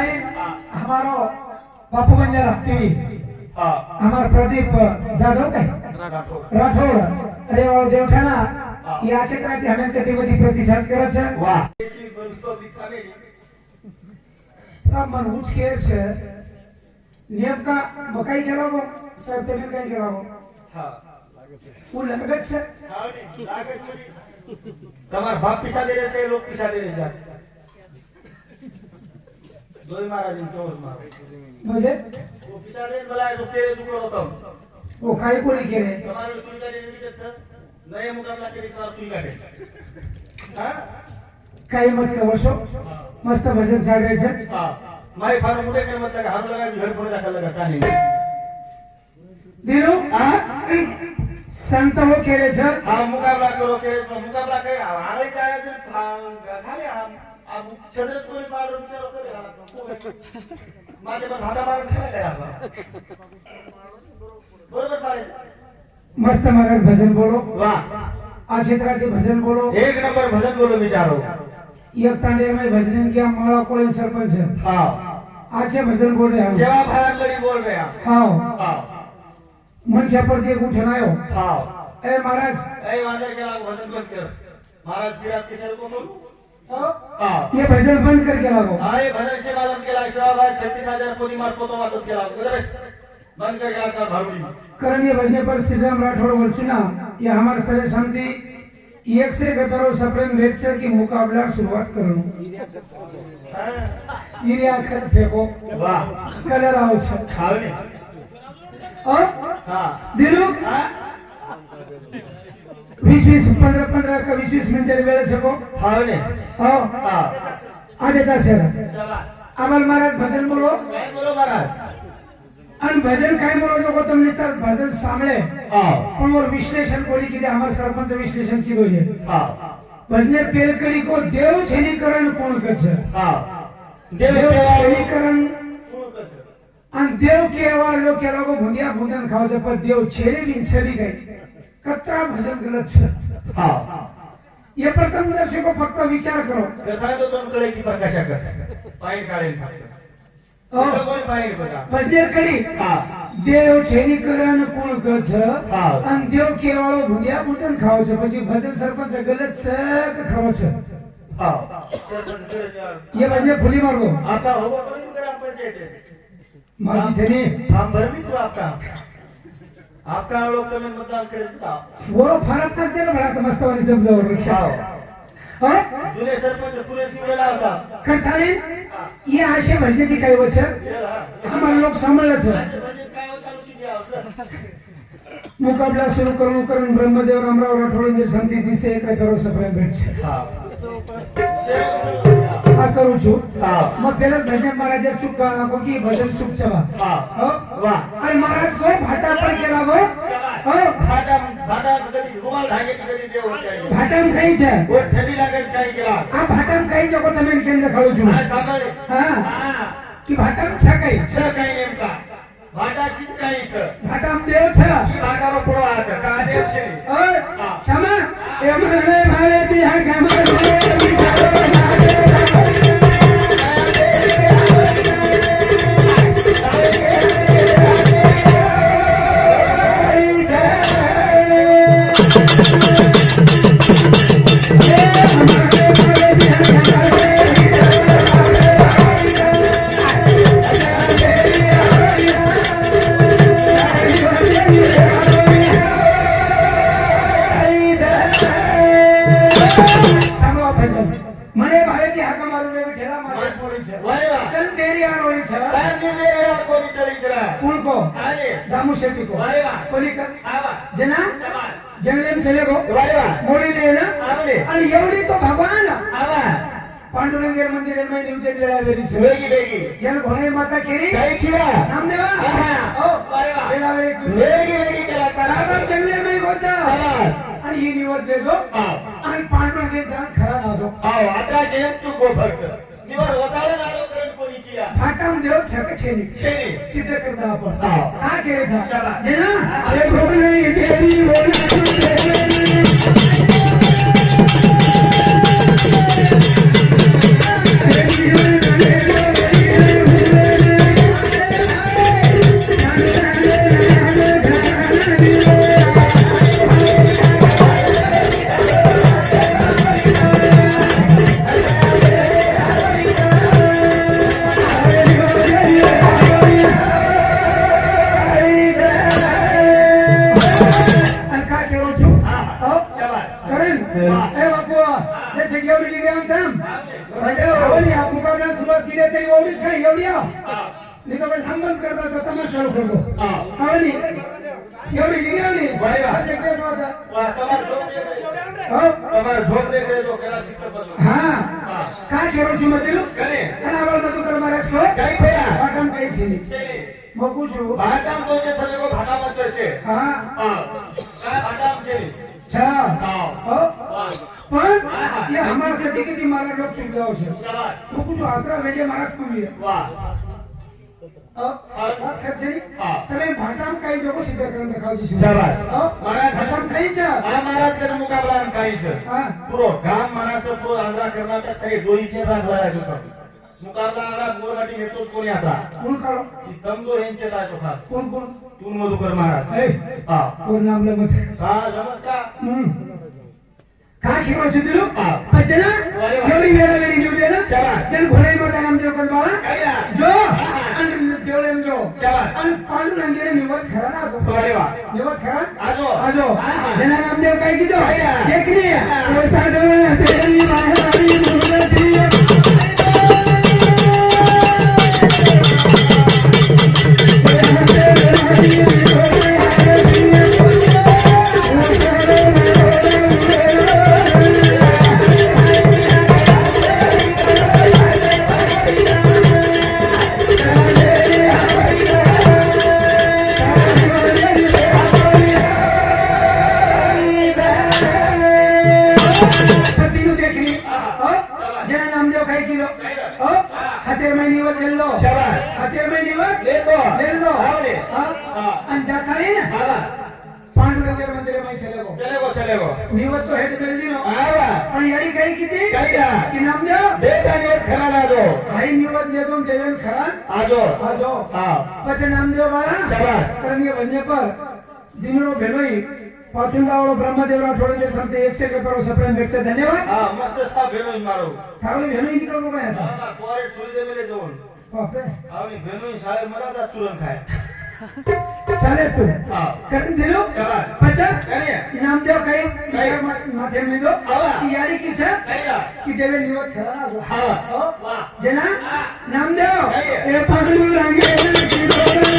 करताली हमारो बापू बंजारा टीवी हमार प्रदीप जाधव काय राठोड अरे ओ देवठाणा या क्षेत्रात हमें कधीमध्ये प्रतिसाद करायचा वाह मन उच केर છે नेमका मकाई केला गो साहेब તમે કઈ કેલા ગો હા હું લગત છે તમાર બાપ પીછા દે છે લોક પીછા દે છે दोन महाराज चोर मार म्हणजे वो पीछा दे बोला रुपये दुको होतो वो काय कोणी केले તમારે સુઈ કાઢે એવી છે નય મુકાબલા કરી સવાર સુઈ કાઢે હા काही मत कवशो मस्त भजन चालले છે हां माय फार मोठे कर मत लगा हारू लगा घर पर रखा लगा कानी दिलो हां संत हो केले છે हां मुकाबला करो के मुकाबला के हारे जाए तो खाली हम अब छदर कोई मारो चलो करे माझे पण भाटा मारून काय करायला बरोबर काय मस्त महाराज भजन बोलो वाह आ क्षेत्राचे भजन बोलो एक नंबर भजन बोलो विचारो एक तांडे में भजन किया माला कोई सरपंच है हां आचे भजन बोल रहे हैं सेवा भारत लड़ी बोल रहे हैं हां हां मन के पर देख उठना आयो हां ए महाराज ए वांदे के भजन बंद कर महाराज पीड़ा किशोर को बोल हां ये भजन बंद करके लागो हां ये भजन से मालूम केला सेवा 36000 कोणी मार पोतो वाटत केला बंद कर गया कर भारुडी कारण ये भजन पर श्री राम राठौड़ बोलछना ये हमारे सरे शांति एक से गतरो सप्रेम लेक्चर की मुकाबला शुरुआत करो हां ये आखर फेंको वाह कलर आओ छ खावनी और हां दिलो हां 20 15 का 20 मिनिट वेळ छको खावनी हो हां आजे का सेरा चला अमल महाराज भजन बोलो काय बोलो महाराज आणि भजन काय बोलो जो તમને तर भजन સાંભળે हां પણ ઓર વિશ્લેષણ કોલી કીધે અમાર સરપંચ વિશ્લેષણ કીધો છે हां ભજને પેલ કરી કો દેવ છેનીકરણ કોણ કરે हां દેવ देव છેનીકરણ कोण करছে आणि देव केवा लोक के लोग भुंदिया भुंदन खाव છે पर देव છેલી બિન છેલી ગઈ કતરા भजन गलत છે हां ये प्रथम दर्शको फक्त विचार करो कथा तो तुम कळे की प्रकाशा कर पाइन काढेल हो कोण पाइन बघा भजने करी हां देव છેનીકરણ કોણ કરે હા. અને દેવ કેવાળો ભુંડિયા ભૂંડન ખાવ છે પછી ભજન સરપંચ ગલત છે કે ખરો છે हां ये भजने भूली मार दो आता होगा कोणी ग्राम पंचायत है मागी छेनी हम भर भी तो आपका लोग तुम्हें मतदान करेगा वो फरक करते ना बड़ा मस्त वाली जब जवर हां हां जुने सरपंच पुरे दिवेला होता करताली ये आशे भजने की काही वच हमारे लोग सांभाळले છે काय होता लुची द्या मुकाबला सुरू करून ब्रह्मदेव रामराव राठोड जे शांती दिसे एक करो सप्रेम भेट છે हां આ કરું છું हां मग પેલા ભજન મહારાજે ચૂપ કરવા નાખો કે ભજન ચૂપ છે हां हो वाह आणि महाराज को भाटा पर केला गो हो भाटा भाटा कधी रुमाल धागे कधी देव होते भाटाम खाई છે वो ठेली लागे काय केला આ ભાટામ ખાઈ છે કો તમે કેમ દેખાડો છું हां सामने હા हां की भाटाम છે કઈ छ काय नेमका भाटा चीज काय छ ભાટામ દેવ છે ई भाटारो पोळो आहे का देव છે ઓય क्षमा એ મને ભાવે તી હા ગમે મને ભાવે તી હાકા મારું ને ઠેલા મારે પોળી છે वारे वाह સંતેરી આરોળી છે बांधी मेरा कोणी तरी जरा કોણ કો अरे दामू शेट्टी को वारे वाह कोणी कर आवा जना समाज जनलेम चले गो वारे वाह मोडी लेना आवले आणि एवढी तो भगवान आवा पांडुरंग मंदिर में निवते वेळावेरी છે वेगी वेगी जन घोणे माता केरी काय किया नामदेवा आहा. ओ वारे वाह वेळावेरी वेगी वेगी केला राधा करा जंगले में गोचा समाज आणि ही निवड देजो हां आणि पांडुरंग जन खरा नाजो हां आता जेम चुको फक्त निवर होताळे नालो करन कोणी किया फाटाम देव छक छेनी छेनी. सिद्ध करता आपण हां. का केले चला. था जेना हे घोणे मेरी बोला म्हणजे आवली हा मुकाबला सुरुवात केली तरी एवढीच काय एवढी आव हा. नाही तर थांबत करता तर तमाशा चालू करतो हा. आवली एवढी जिगेवली बरे वा. असे केस वाटत वा, તમારે જોબ દેખાય. हो તમારે જોબ દેખાય તો પેલા શિક્ષક બનજો. હા काय खेळू છું મધ્યુ કરે. અને આવલ બધું કર મહારાજ કો કઈ થયા? પાટમ કઈ છે કેલી. મકુ છું ભાટામ તો જે થશે કો ભાટામાં જ છે. હા હા. काय ભાટામ છે? છા હા. हो વાહ. પણ ये हमारा खेती किती मारा लोक चुकाव છે શાબાશ. मकु છું આતરા વેજે મહારાજ કુમી વાહ. ખર્ચરી હા. તમે ભાટામ કઈ જગો સિદ્ધ કરીને દેખાવજી છું શાબાશ. મારા ભાટામ કઈ છે આ મહારાજ કે મુકાબલા કાઈ છે. હા પૂરો ગામ મહારાજ તો પૂરો આંધ્રા કર્ણાટક સહિત દોરી છે રાજવાડા જોતો. मुकाबला आला गोरवाटी नेतो कोणी आता कोण काढो की तंदो यांचे राजो खास कोण कोण तून मधुकर महाराज ए हा कोण नामले मत हा जमत का काय खेळायचं दिलो हा. अच्छा ना एवढी वेळा वेळी घेऊ दे ना शाबास. चल घोडे मत नाम देव कर बाळा काय ना जो आणि देवळेम जो शाबास. आणि पांडुरंगेने निवड खरा ना असो अरे वा निवड खरा आजो आजो जेना नामदेव काय कीधो काय ना? देखनी वो साधवे सेरी महाराणी मुहूर्ती जेना नामदेव काय कीधो हाते में निवड लेलो शाबास. हाते में निवड लेतो लेलो आवडे. आणि जाताळी ना आला पांडुरंग मंदिर में चलेगो चलेगो निवड तो हेड मेलदी नो आवा पण यारी काय किती काय ना की नामदेव देता ने खरा लाजो भाई निवड लेतो देवेन खरा आजो आजो हा પછી નામદેવ વાળા शाबास. કરણીય વન્ય પર દિનનો ભેલોઈ પાછુંદાવાળો બ્રહ્મદેવ રાઠોડને સંતે 100 કરોડ સપ્રેમ વ્યક્ત ધન્યવાદ हा मस्त स्था भेलोय मारो થારો ભેલોઈ નીકળો ગયા હતા हा पोरे सुरदे मेले जोन બાપરે आवनी भेलोय शायर मला दा चुरण खाय ચાલે તું हा કરણ દિલો शाबास. પછી करे નામદેવ કઈ માથે લીધો આવા. કે યારી કી છે काय ना કે દેવે નિવડ ખરા ના हा वाह જેના નામદેવ કઈ? એ પાંડુરંગે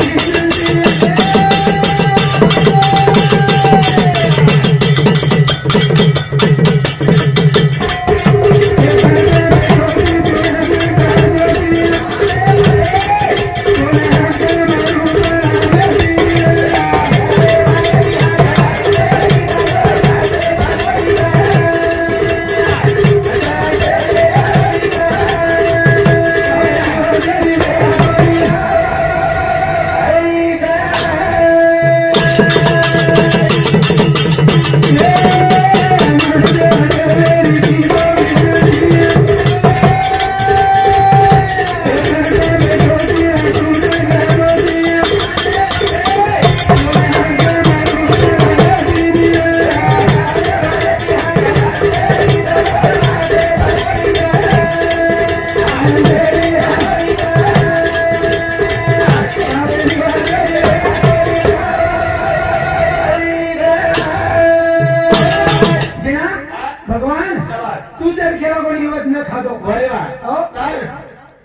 तू जर केला को निवड न खादो वारे वा हो काय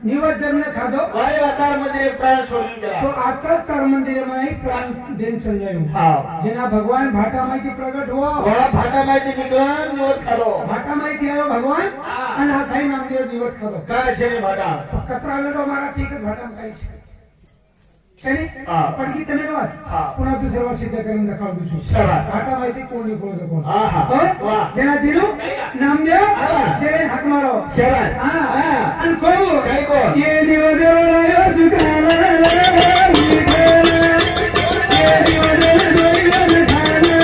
निवड जर न खादो वारे वा तार मध्ये प्राण सोडून तो गेला आता तर मंदिर में प्राण देन चल जायो हा जेना भगवान भाटा में की प्रगट हो वळा भाटा माहिती निघून निवड खालो भाटा में की आयो भगवान અને આ ખાઈ નામ દેવ નિવડ ખાધો काय છે ને ભાટા કતરા લેડો મારા છે કે ભાટા ખાઈ છે છેની હા. પણ કી તને વાત હા. પુના તું સેવા સિદ્ધ કરીને દેખાડું છું શાબાશ. ભાટા માંથી કોણ નીકળો તો કોણ હા, હા. હો? વાહ. જેના દીધું નામ દેવ હા. દેવે હાથ મારો शाबास. હા હા. અને કોઈ કઈ કોણ? ये निवडो लायो चुकाला ये निवडो लायो चुकाला ये निवडो लायो चुकाला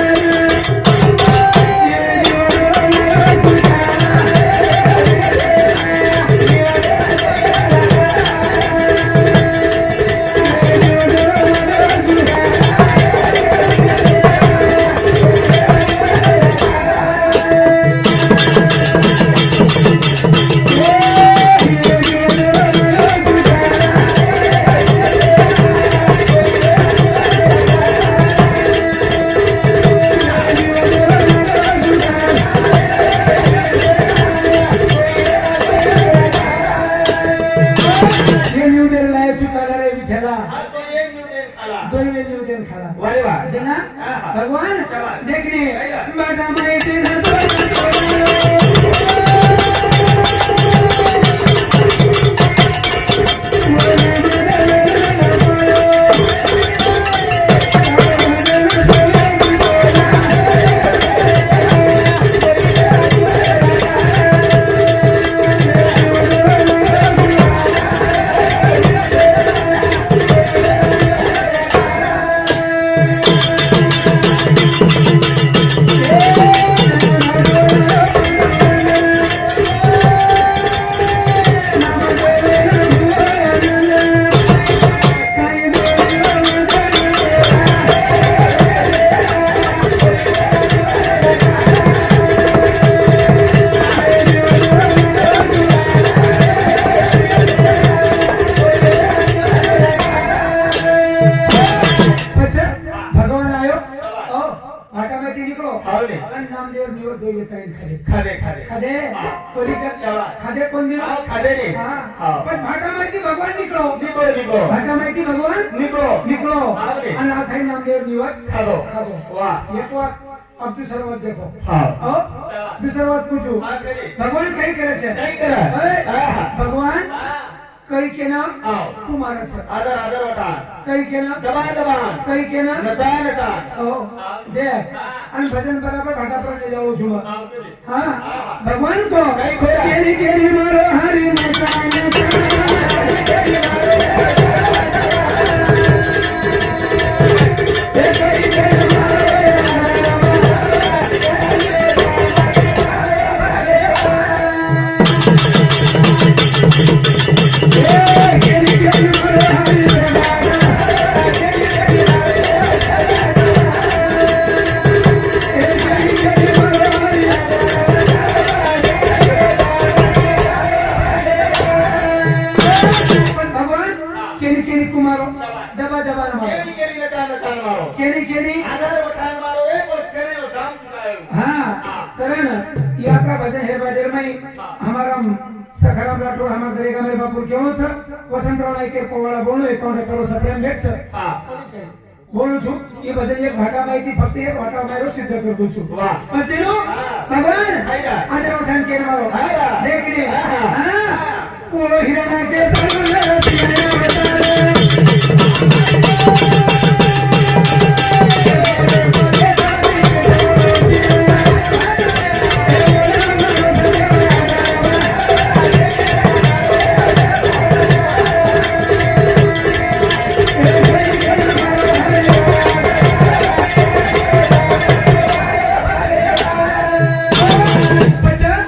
हे निवेदन लाय चुकाला रे विठ्ठला हा तो एक निवेदन खाला दोन वेळ निवेदन खाला वारे वा जना हा. भगवान शाबास. देखने ऐका. बाटा माहिती ना भगवान आयो ओ बाटा में निकलो हाव ने. नामदेव निवड दोय खाले खादे खादे खादे कोणी कर शाबास. खादे कोण दिला हा, खादे ने. हा. हा. पण भाटा माहिती भगवान निकलो निको निको भाटा माहिती भगवान निको निकलो हा रे. आणि आता नामदेव निवड खादो खादो वाह एक बात अब दूसरा बात देखो हा ओ दूसरा बात पूछू हा करे भगवान कई करे छे कई करे? ए, हा. भगवान हा. कई के नाम हा. तुम्हारा छे आदर आदर होता कई के नाम दबान दबान कई के नाम नचा नचा ओ देख आणि भजन बराबर भाटा पर ले जाओ छुमा हा करे हाँ भगवान को कई खोया? केरी केरी मारो हरि नचा भगवान केरी केरी कुमारो दबा दबा न मारो केली केली नचा नचा मारो केरी केरी आदर उठान मारो एक और करे लो दाम चुकायो हाँ करण ये आपका भजन है बाजार में हमारा सखाराम राठौड़ हमारा दरेगा मेरे बापू क्यों छ वसंतराव नाईक के पोवाड़ा बोलो एकाउंट करो सप्रेम भेट छ हा बोलू છું એ ભજન એક ભાટા માહિતી ફક્ત એક ભાટા મારો સિદ્ધ કરું છું વાહ. પણ તેનું ભગવાન આયા. આજે ઉઠાન કે મારો આયા. દેખ લે આયા. હા ઓ હિરણા કે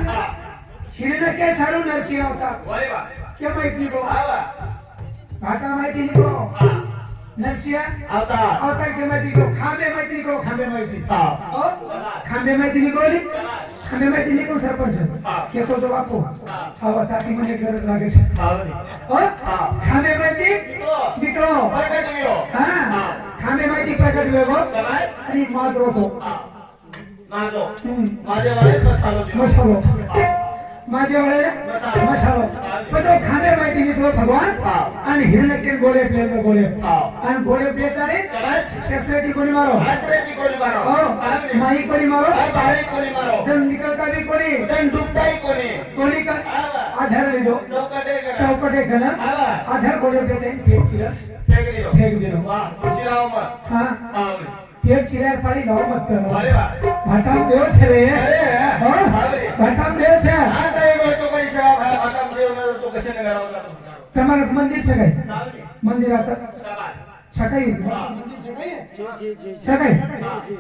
हिरण्य के सारू नरसिंह होता वारे वा के माहिती निको आवा भाटा माहिती निको हा नरसिंह आता अवतार के माहिती निको खांबे माहिती निको खांबे माहिती हा ओ खांबे माहिती निको रे खांबे माहिती निको सरपंच के तो बापू आवा ताकी મને ગરજ લાગે છે हावनी ओ खांबे माहिती निको प्रकट लियो हां खांबे माहिती प्रकट वेगो समाज आणि माजरो तो नाजो माझे वाले मसालो दियो मसालो माझे वाले मसालो પછી ખાંબે માહિતી નીકળો ભગવાન અને હિરણ્યકેન ગોળે પ્લેલ ગોળે અને ગોળે પ્લે તારે समाज શસ્ત્રથી ગોળી મારો आस्त्रे की गोली मारो ओ माही ગોળી મારો बाहेर गोली मारो જન નીકળતા બી ગોળી जन डुबताई कोणी ગોળી કા આધાર લીધો चौकटे करा चौकटे ઘણા આધાર ગોળે પ્લે તારે ફેક ચીરા फेक दियो फेक दिलो वाह चिराओ मत હા हावनी ફેક ચીરા પાડી ગાવ મત કરો वारे वा ભાટા દેવ છે રે अरे ભાટા દેવ છે आता एक तो काही सेवा भाई आता देव न तो कसे न करावं તમારું મંદિર છે કઈ हावनी મંદિર आता शाबाश છકાઈ મંદિર છકાઈ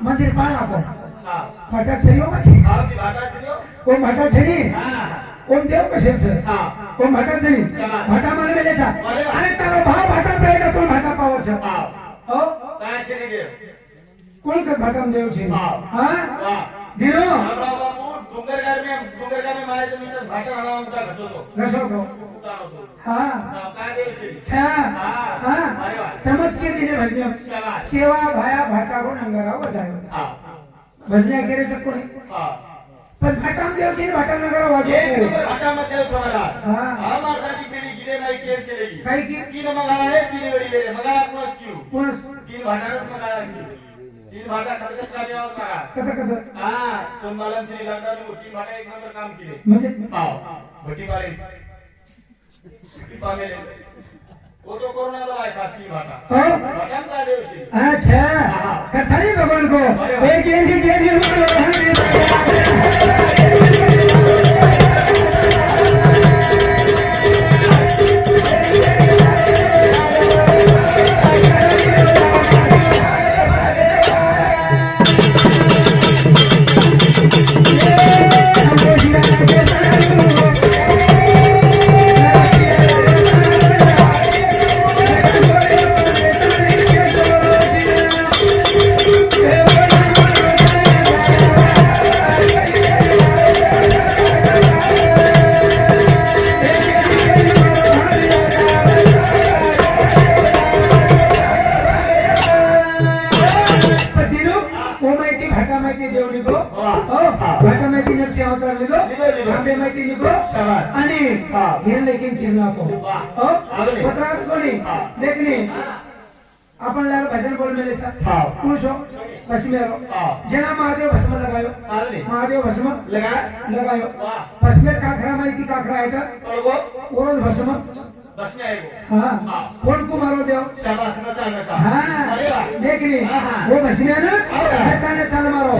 મંદિર પાર આપો हां ભાટા છરીઓ માં हावनी भाटा छियो ઓમ ભાટા છરી हां ઓમ દેવ કશે છે हां ઓમ ભાટા છરી ભાટા મારે મેલે છે અને તારો ભાવ ભાટા પ્રયત્ન કોણ ભાટા પાવો છે हां ઓ काय छिरी देव કોણ કે ભાટા દેવ છે હા वाह દીનો हमरा बाबू डोंगरगाव में मारे जमीन भाटा हवा उठा घसो ઘસો ગો उतारो तो હા काय देव छिरी છે હા સમજ કે દીને ભજ્યો शाबाश સેવા ભાયા ભાટા કો નંગરા વજાયો हां ભજને કરે છે કોણ हां પણ ભાટા દેવ છે ભાટા નંગરા एक વાજો नंबर भाटा में देव समारा હા हां माता की पीढ़ी तिने माहिती आहे केलेली काही की तीन मगाळा आहे तिने वेळी मगाळा कोणच किऊ कोणस तीन भांडारच मगाळा तीन भांडा खर्च झाल्यावर मगा कथा कथा हा दोन मालांची लागणार तीन भांडा एक नंबर काम केले म्हणजे भटी मारे पामेले फोटो कोरोनाचा वायफा तीन भांडा हो भांड्यांचा दिवशी अच्छा कथा नहीं भगवान को एक भाटा माहिती नरसिंह अवतार लिखो भांबे माहिती लिखो आणि हिरण्य किंचित नको पत्रात कोणी देखनी अपन लाल भजन बोल मेले सा पूछो पश्चिमेरो जना महादेव भस्म लगायो महादेव भस्म लगायो पश्चिमे काखरा माहिती काखरा आहे का ओरोज भस्म बसने आएगो हाँ कौन को मारो देव शाबाश नचा नचा हाँ देखनी वो भस्मे ना नचा नचा मारो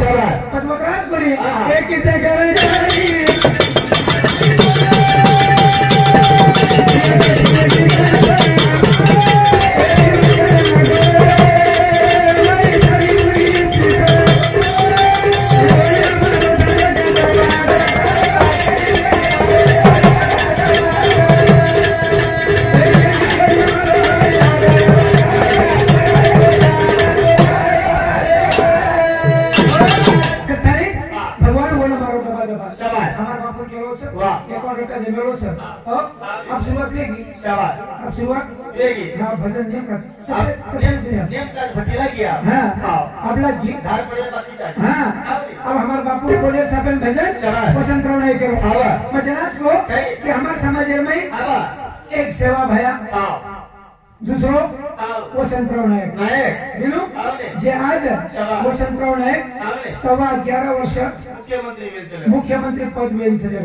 पचमकराज कोनी एक की जगह अब शुरुआत लेगी अब शुरुआत लेगी हाँ भजन नियम नियम का भटीला किया हाँ अब लगी धार पड़े बाकी जाए हाँ अब हमारे बापू बोले छापन भजन पसंद करो नहीं करो मजनाज को कि हमारे समाज में एक सेवा भया दूसरो वसंतराव नायक दिनू जे आज वसंतराव नायक 11.5 वर्ष मुख्यमंत्री पद वेल चले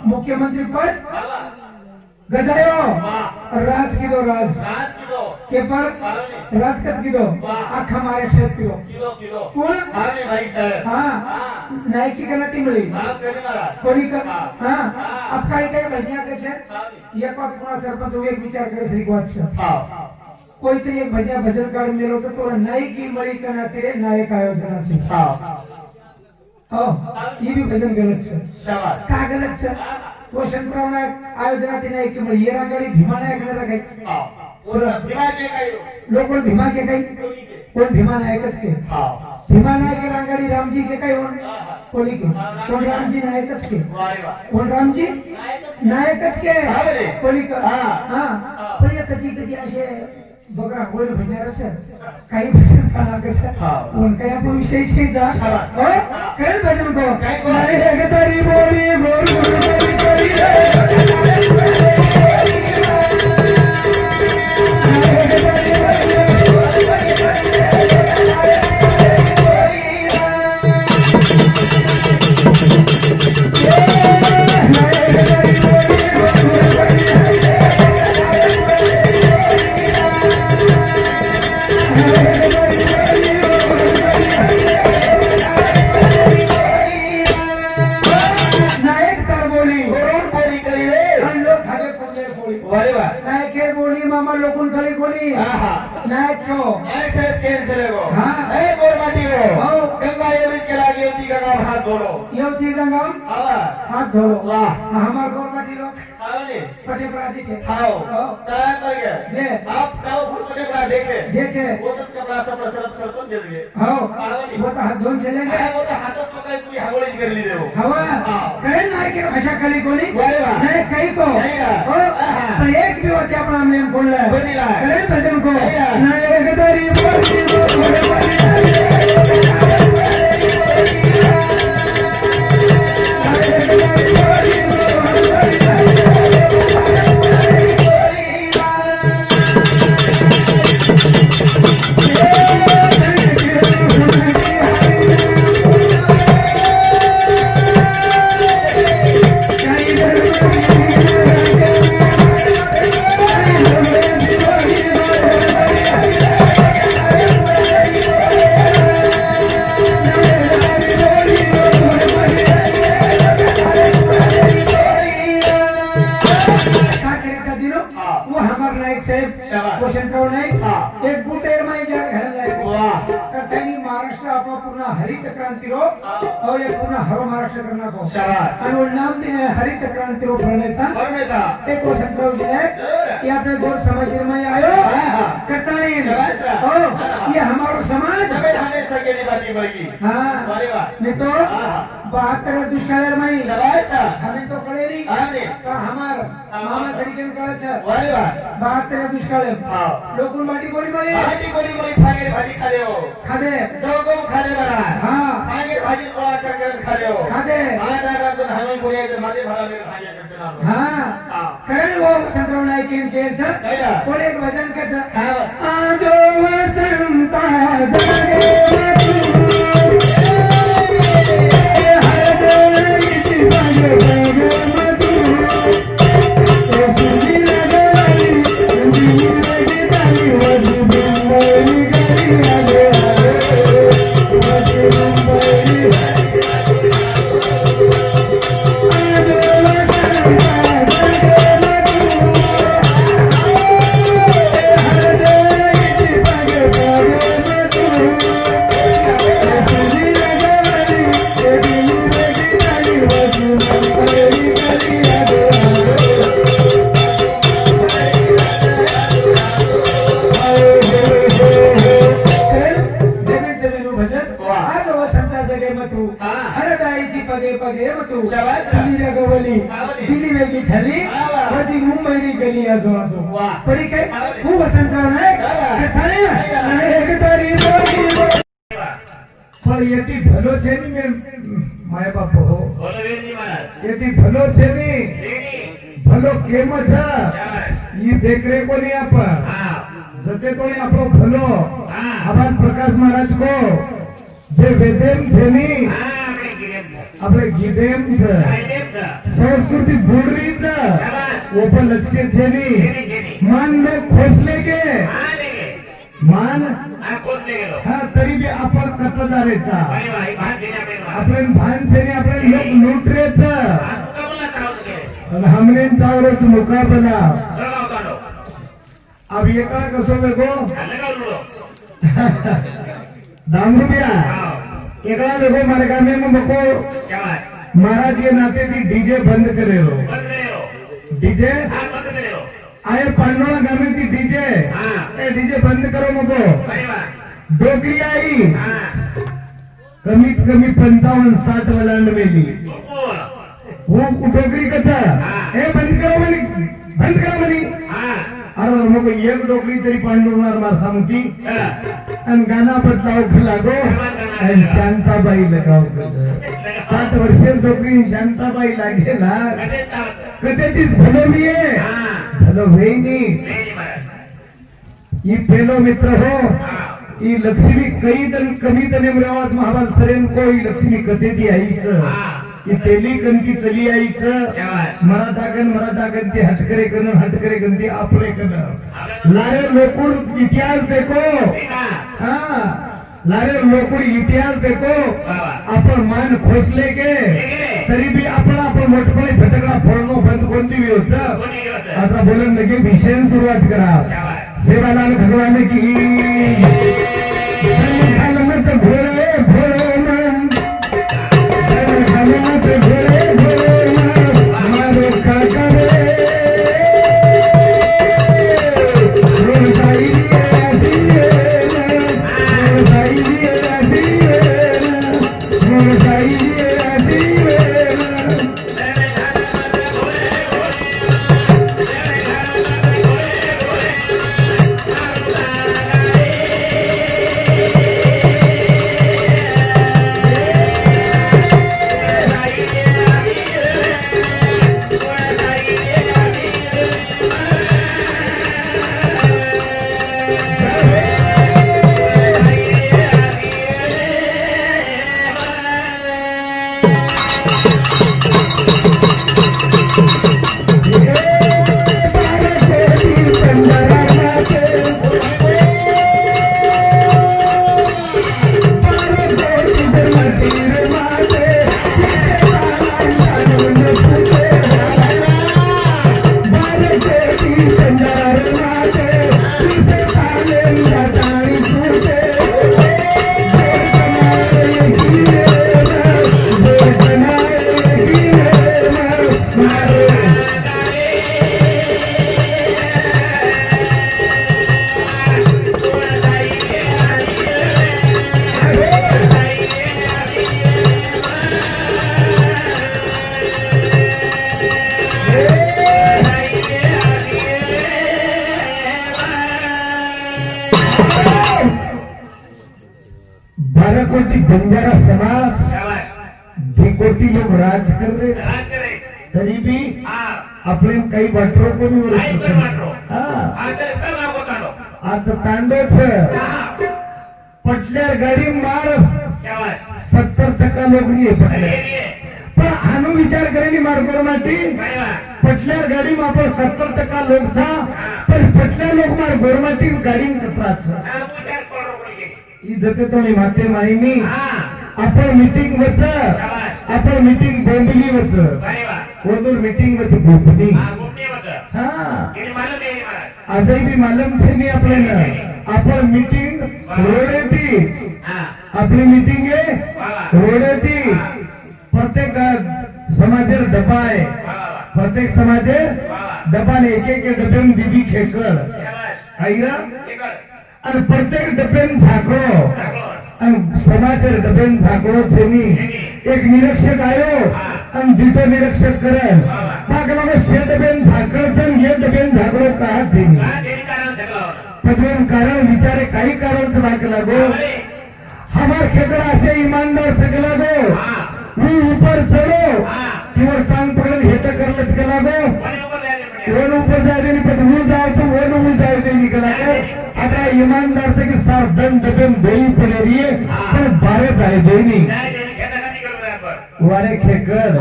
मुख्यमंत्री पद गजायो राज की दो राज के पर राजकत की दो आखा मारे क्षेत्र की दो कौन हाँ नायक की गलती मिली कोई का हाँ अब काही काही भजनिया के छे ये कोणा सरपंच एक विचार करे श्री गोट छे कोई तरी एक भजनिया भजन काढ मेलो तो नायकी मळी कना ते नायक आयोजनातली ये भी भजन गलत छे का गलत छे वसंतराव नायक आयोजनातली नायकी मळी ये रांगडी भीमा नायक ने रखाई भीमा के काही लोकल भीमा के काही कोण भीमा नायकच के भीमा नायक के रांगडी रामजी के काही कोणी के कोण रामजी नायकच के कोण रामजी नायकच के कोणी का हां पण कधी कधी असे बघा होईल भजनार छे काही भजन काना कसे कोण काय आपण विषय छे जा हो काय भजन को अरे हे तरी बोली गोर गोर करी मामा लोकुन खली कोनी नायक को ऐसे खेल चलेगो हां ए गोरमाटी हो गंगा ये के लागे योती गंगा हाथ धोलो योती गंगा हाथ धोलो वाह हमार गोरमाटी लोग आवले पटे प्राजी के आओ तय कर गए जे आप जाओ पटे प्रा देखे वो तो कपड़ा सब सरत सरत दे दिए हां वो तो हाथ धोन चलेंगे वो तो हाथ पकड़ पूरी हवली कर ली देवो हवा करे नायक के भाषा खली कोनी नायक कई को पर एक भी होते अपना नेम बोल रहा है करे भजन को नायक तेरी बोली नाईक साहेब शाबास. वसंतराव नाईक हा. एक बुटेर माई ज्या घराला आहे. वाह. तर त्यांनी महाराष्ट्र आपला पूर्ण हरित क्रांती रो और एक पूर्ण हरो महाराष्ट्र करना को शाबास. आणि वो नाम ते हरित क्रांती रो प्रणेता बरं ते वसंतराव जी ने ये अपने गोर समाज में आयो हाँ. करता नहीं शाबास. ओ ये हमारा समाज सगळे हमेशा केली बाती बळगी. हाँ अरे वा. नहीं तो हाँ. 72 दुष्काळ में शाबास. हमें तो कळे नहीं हाँ ने. हमार मामा सरिकन कळे छ अरे वा. 72 दुष्काळ हाँ. लोकून माटी कोणी मळे भाजी कोणी कोणी फागे भाजी खाले हो. खादे गहू खाले बरा. हाँ फागे भाजी पोळा करके खाले हो. खादे आता करतो हमें बोलायचं माझे भरावे खागे करते ना. हाँ करण वो वसंतराव नाईक के छ कैला. कोण एक भजन के छ हाँ. आजो वसंता जगे पगे मतू शाबास. सुनील गवली आवली. दिल्ली वेगी ठली आवा. वजी मुंबई गली आजो आजो वाह. परी काय खूप वसंतराव नाईक आवा. ठाणे ना एक तरी बोली पर यति भलो छे नि में माय बाप हो बोलो वीरजी महाराज. यति भलो छे नि रेडी. भलो केम छ शाबास. ई देखरे कोनी आपण हाँ. जते कोणी आपलो भलो हाँ. आबाद प्रकाश महाराज को जे वेदेम छेनी हाँ, આપણે ગિરેમ છે. આપણે ગીધેમ છે કાયદેમ છે. संस्कृती बुडरी છે शाबास. वो पण लक्ष्य छेनी જેની. मान में खोसले के हाँ લેગે. मान આ કોસલે गेलो. हा तरी बी आपण कतदारेचा भाई भाई भात देने આપણે वा. आपण भान छेनी आपण लोक लुटरेचा આ મુકાબલા ચાલુ છે. आणि हमने चावरच मुकाबला સળગાવ કાઢો. अब ये का कसो देखो આ લગાવ લો. दाम रुपया हाँ. एका देखो मारे गामे में मको शाबास. महाराज के नाते थी डीजे बंद करे रो બંધ કરેલો. डीजे હા બંધ કરેલો. आए पांडोला गामे थी डीजे हाँ. ए डीजे बंद करो मको ભાઈ વાહ. डोकरी आई હા. कमीत कमी 55-60 वलांड मेली બોલ. वो डोकरी कथा हाँ. ए बंद करो मनी बंद करो मनी હા. अरे मको एक डोकरी तरी पांडुरणार मार सांगती હા. आणि गाना बदलाव लागो आणि शांताबाई लगाव 60 वर्षे डोकरी शांताबाई लागेला કદે તાવ. कधी तीच भलो मी आहे હા. भलो वेणी વીરજી महाराज. ही पेलो मित्र हो હા. ही लक्ष्मी कई तन कमी तने रेवाज महाराज सरेन को ही लक्ष्मी कथे ती आईच હા. ही तेली कंती चली आईच शाबास. मराठा कन ते हटकरे कन ते आपले कन लारे लोकुड इतिहास देखो બેટા. हाँ लारे लोकुड इतिहास देखो बाबा. आपण मान खोसले के લેગે. तरी बी आपला आपण मोठपणे फटकला फोडणं बंद कोणती बी होत કોની વાત છે? आता बोलून लगे विषय सुरुवात करा शाबास. सेवालाल भगवान की धन धन मत भोले भोले मन धन धन मत भोले भोले मन हमारे काका रे रोड साई दिए दिए रोड साई दिए दिए रोड साई दिए दिए બોલે, બોલે. 11 कोटी बंजारा समाज, शाबाश 2 कोटी लोग राज कर रहे, राज करे तरी भी हा आपले काही वाटरो कोणी काही पण वाटरो हा आता सगळा बोताडो आता तांडोच हा पटल्या गाडी मार शाबाश 70% लोक नाही पटल्या ये पण आणू विचार करेली मार्गोर माटी काय वा पटल्या गाडी आपण 70% लोक था पण पटल्या लोक मार गोरमाटी गाडी त्रास हा विचार करो कोणी ई जते तो माते माईनी हा आपण मीटिंग वच आपण मीटिंग बोंबली वच काय वा कोदूर मीटिंग वच गोपनी हा गुप्ते होतं हा गेली मालूम आहे महाराज आजही बी मालूम छे नाही आपल्याला आपण मीटिंग रोडेती हा आपली मीटिंग आहे वा वा रोडेती प्रत्येक समाजेर डबा आहे वा वा प्रत्येक समाजेर डबाने एक डब्यान दिदी खेकर शाबाश आई ना हे कर आणि प्रत्येक डब्यान झाकलो टाकलो आणि समाजेर डब्यान झाकलो छेनी एक निरीक्षक आयो आणि जिथे निरीक्षक करेल पाकला मग शे डब्यान झाकळचं हे डब्यान झाकलो का छेनी हा जेरी कारण सगळं पण कारण विचारे काही कारणच वाक लागो हमार खेकड़ा से ईमानदार सकला गो हा वो ऊपर चलो हा किंवा टांग पकड़ हेट करलच कला गो कोणी उभं राहिले म्हणजे वन ऊपर जाए नहीं पर वो जाओ तो वन ऊपर जाए नहीं निकला गो आता ईमानदार से कि सार दंड दबेन देई पड़े रही है पर बारे जाए देनी नाही देणी घेता का निघालो बरोबर वारे खेकर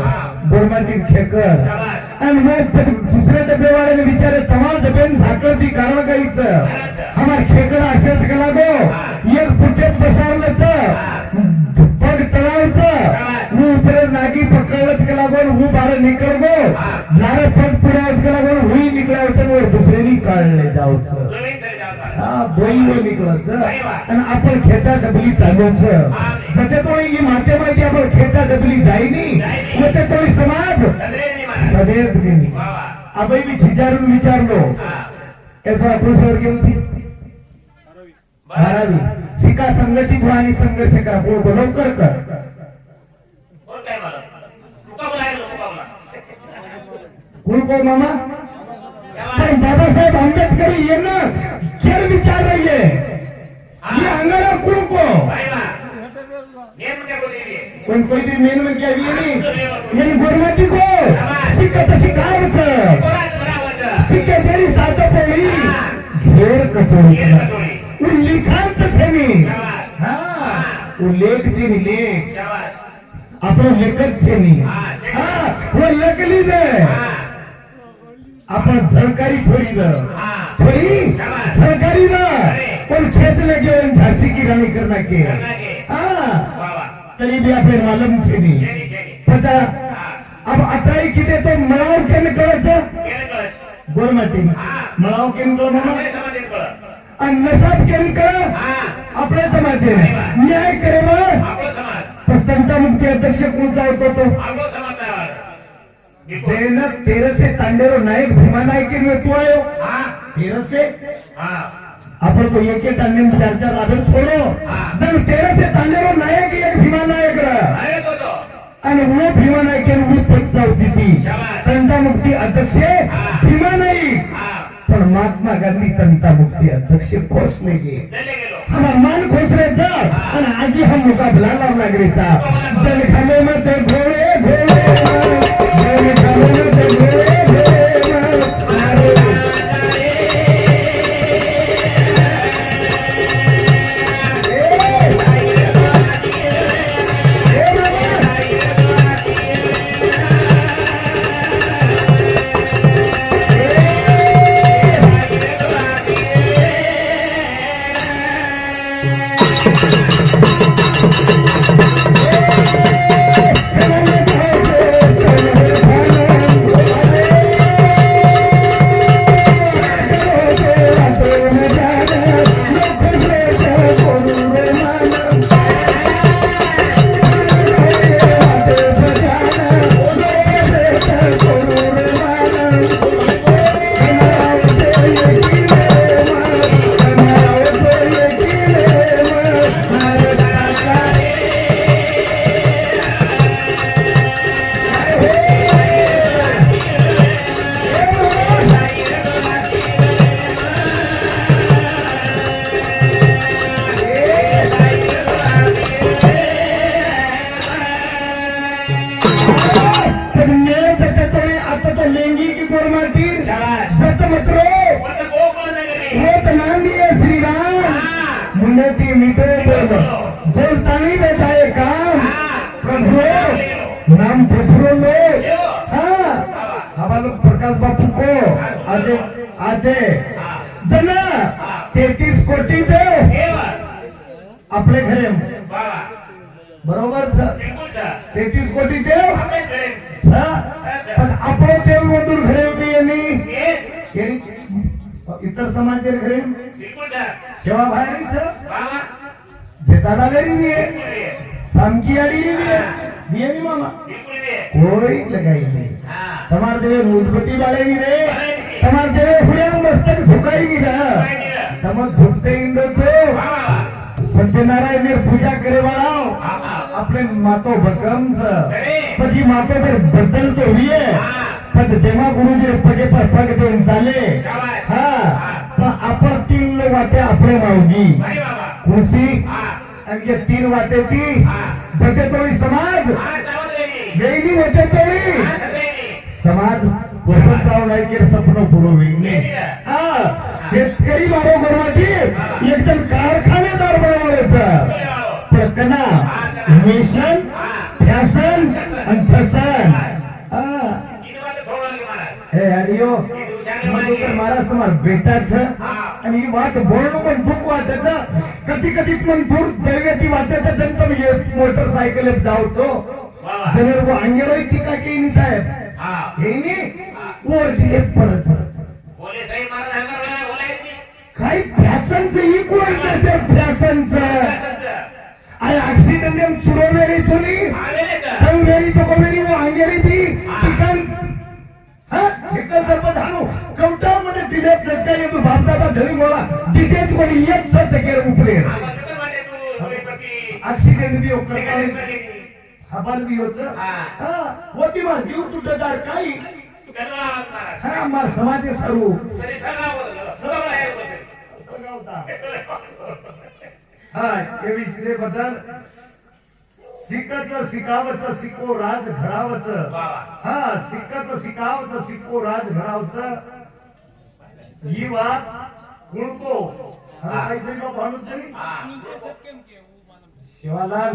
बोरमाटी खेकर शाबाश आणि मग दुसरे डबे वाले ने विचारे तमाम डबेन झाकळची कारण काहीच हमार खेकडा असेच कला गो एक फुटेत बसावलंच पग तळावचं वो ऊपर नागी पकडलंच कला गो वो बाहेर निकळ गो नारे पग पुढावच कला गो हुई निकळावचं वर दुसरेनी काढले जावचं तुम्ही तरी जाऊ का हा बोईवर निकळायचं आणि आपण खेचा डबली चालवचं सध्या तो ही माते माहिती आपण खेचा डबली जाईनी व ते तो समाज सगळ्यांनी महाराज सगळ्यात गेली वा वा आबाई मी विचारून विचारलो हा याचा आपण सर केमची 12वी शिका संघटित व्हा आणि संघर्ष करा पुढे लवकर कर कोण काय मला मुकाबला आहे मुकाबला कोण कोण मामा शाबाश पण बाबासाहेब आंबेडकर ये ना केर विचार रही है ये अंगड़ा कुण को भाई वा नेम क्या को देवी है कोण कोई भी मेन में क्या भी नहीं ये गुरमती को शिका तशी काय होतं कोराज बराबर शिक्के तेरी साथ पडली घेर कटोरी ये कटोरी लिखांत छेनी शाबाश हा उल्लेख छेनी लेख शाबाश आपण लेखक छेनी हा हा वो लकली दे हा आपण सरकारी थोडी द हा थोडी शाबाश सरकारी द पण खेचले घेऊन झाशी की राणी करना के करना के हा वा वा तरी भी आपले मालूम छेनी छेनी छेनी पता हा अब अताई किती तो मळाव केन कळचं गेले कळत गोरमाटी हा मळाव केन कळ म्हणून आपले समाज कळत आणि नसाब केन कळ हा आपल्या समाजे न्याय करे मग आपलो समाज प्रस्तावता मुक्ती अध्यक्ष कोणता होतो तो आपलो समाज तयार जैन 1300 तांडेरो नायक भीमा नायक के नेतृत्व आयो हा 1300 हा आपण तो एक एक तांडे में 4-4 आदर छोड़ो जब 1300 तांडेरो नायक एक भीमा नायक रहा अरे तो आणि वो भीमा नायक के वो पद होती थी तंटा मुक्ती अध्यक्ष भीमा नायक हा पण महात्मा गांधी तंटा मुक्ती अध्यक्ष कोस नहीं गए चले गेलो हमारा मन खुश रहता और आज ही हम मुकाबला लग रही था जल खाने में ते घोड़े घोड़े जल खाने में ते घोड़े घोड़े वो नांदिये श्रीराम मुन्नती मिटो बोलता नहीं देता है काम प्रभु नाम प्रभु लो हाँ हमारे प्रकाश बापू को आज जना 33 कोटी दे आपले घरे बरोबर सर 33 कोटी देव पण आपण देव मधून घरे उभी यांनी इतर समाज घरे सेवा बाहेर जेताडा गरी आहे सामकी आडी भी मामा कोई लगाई नहीं તમાર દેવે મૂર્તિ વાળેવી રે તમાર દેવે હુડ્યા મસ્તક ઝુકાઈ ગઈ તમાર ઝુકતે ઇંદો તો સત્યનારાયણ ની પૂજા કરે વાળાઓ આપણે માતો ભકમ છે પછી માતો પર બદલ તો હોઈએ પણ જેમાં ગુરુજી પગે પર પગ દેન ચાલે હા પણ આપણ 3 લો વાતે આપણે માવगी खुशी आणि 3 वाटे ती जते तोडी समाज वेगळी होते तोडी समाज वसंतराव नाईक सपन पुरवणे हा शेतकरी बरोबरसाठी एकदम कारखानेदार बनवायचं प्रकना मिशन फॅशन आणि फॅशन हे हरियो मधुकर महाराज तुम्हारा बेटा छ आणि ही बात बोलणं पण खूप वाटायचं कधी कधी पण दूर दैवती वाटायचं जनता मी मोटरसायकल जावतो जर वो अंगेरोई टीका केली साहेब येईनी ओरजिले पडत बोले सही महाराज हंगर बोलायची काय फॅशनचं ही कोण कसे फॅशनचं अरे ऍक्सिडेंट एम चुरवलेली तुली संगेरी तो कोमेरी वो अंगेरी थी टिकन हां ठेका सर्व झालो कवटा मध्ये डिलेट लसका ये तो बापदादा घरी बोला डिटेच कोणी एक सच केर उपले ऍक्सिडेंट भी ओकर हबाल भी होतं हां होती मार जीव तुटदार काही हा मार समाज सर्व हा केवी ते बदल सिक्काचं शिकावचं सिक्को राज घडावचं हा सिक्काचं शिकावचं सिक्को राज घडावचं ही बात कुणको काहीतरी बाप म्हणूच नाही शिवालाल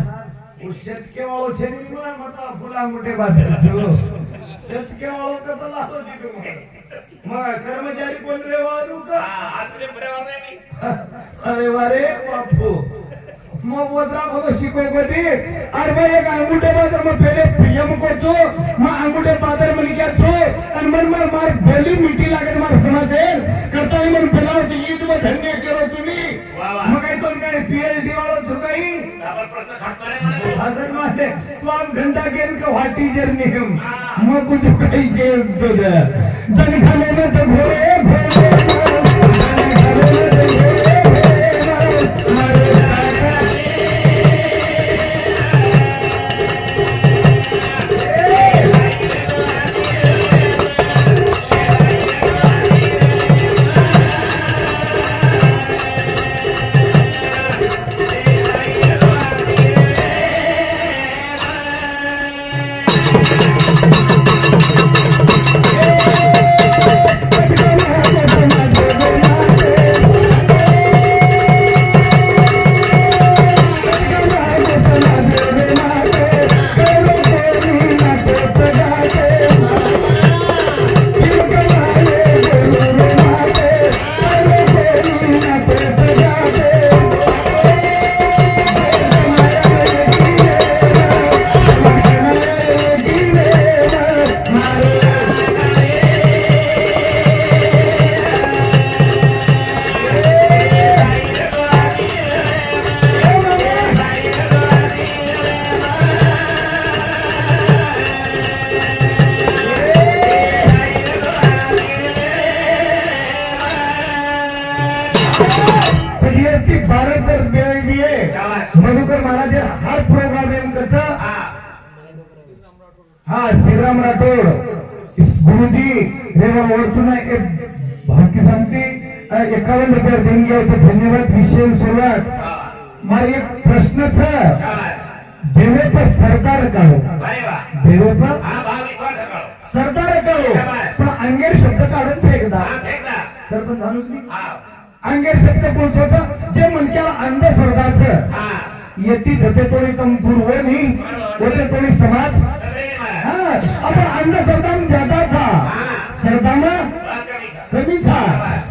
शतके वाळो છે ની નો મતા ફૂલા મોટે બાદ જો શતકે વાળો કતો લાવો દીધું માં કર્મચારી કોણ રહેવાનું કા આજે બરાબર નહીં અરે વારે બાપુ મો બોદરા ભલો શીખો ગોડી અરે ભાઈ એક અંગૂઠે બાદર માં પહેલે પીએમ કો છો માં અંગૂઠે બાદર માં ગયા છો અને મન માર ભલી મીઠી લાગે માર સમાજે કરતા મન બનાવ છે ઈદ માં ધન્ય કરો તુમી મગાઈ તો કઈ પીએચડી વાળો છો કઈ બરાબર પ્રશ્ન ખાસ કરે મને हसन माते तो आप घंटा गेल का व्हाट टीचर नियम मैं कुछ कहीं गेल तो दे जन खाने में तो घोड़े घोड़े जन खाने में तो घोड़े मारे मधुकर महाराज हर प्रोग्राम एम करता हाँ श्रीराम राठोड गुरुजी रेवा ओळखून एक भाकी सांगते 51 रुपये देणगी होते धन्यवाद विशेष सुरुवात मारे एक प्रश्न था देवे पर सरदार काढो देवे पर सरदार काढो पण अंगेर शब्द काढून फेकदा सरपंच झालोच नाही अंगे सत्य पोहोचवतं जे म्हणत्याला अंधश्रद्धाचं हा येती धते तोडी तम दुर्वणी होते तोडी समाज सगळे मला हा आपण अंधश्रद्धा जाताचा श्रद्धामा कमी था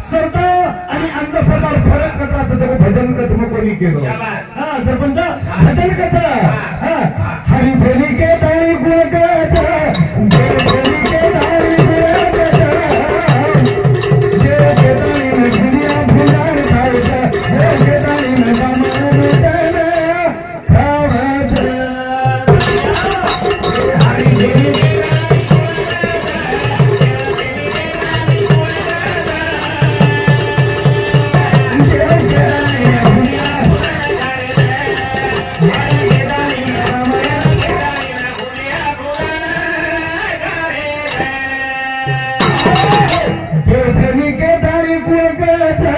श्रद्धा आणि अंधश्रद्धा फरक करायचं तर भजन कर तुम्ही कोणी केलं हा सरपंच भजन करता हा हरी भरी के ताळी गुण करता जय भरी के ताळी गुण करता जय जय ताळी में दुनिया भुलार खायचा जय जय ताळी में सामान देना खावाचा हरी भरी के देवधनी के तारी गुण करता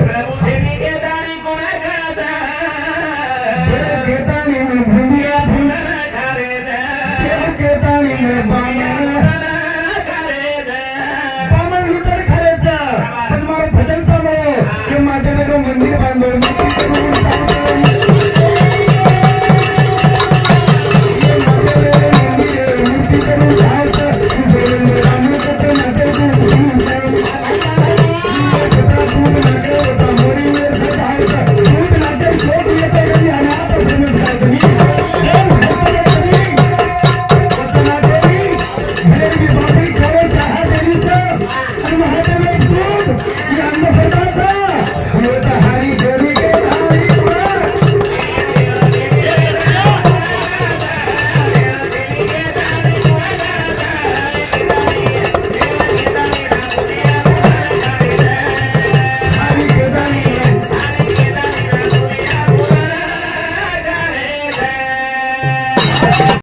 प्रभु देवी के दानी गुण गाता देव के तारी में भुंदिया भुन करे दे देव के तारी में बामण करे दे बामण लुटर खरेचा पण मारो भजन सांभाळो के माझे मेरो मंदिर बांधो